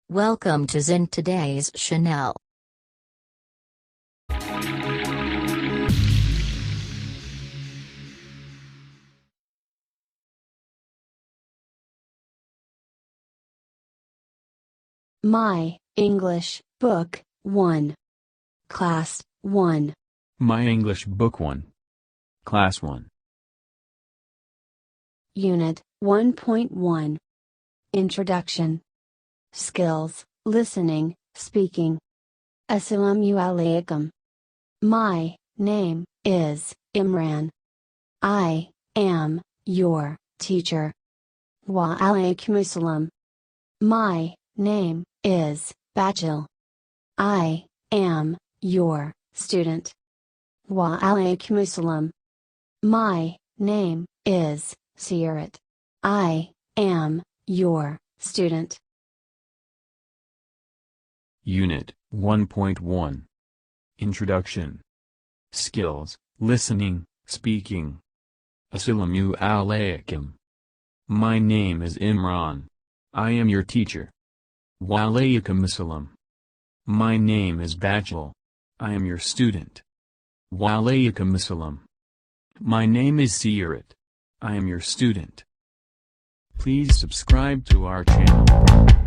Welcome to Sindh today's channel. My English Book 1. Class 1. My English Book 1. Class 1. Unit 1.1. Introduction. Skills, listening, speaking. Assalamu alaikum. My name is Imran. I am your teacher. Wa alaikum assalam. My name is Bachil. I am your student. Wa alaikum assalam. My name is Sirat. I am your student. Unit 1.1. Introduction. Skills, listening, speaking. Assalamu alaikum. My name is Imran. I am your teacher. Wa alaikum assalam. My name is Bachil. I am your student. Wa alaikum assalam. My name is Sirat. I am your student. Please subscribe to our channel.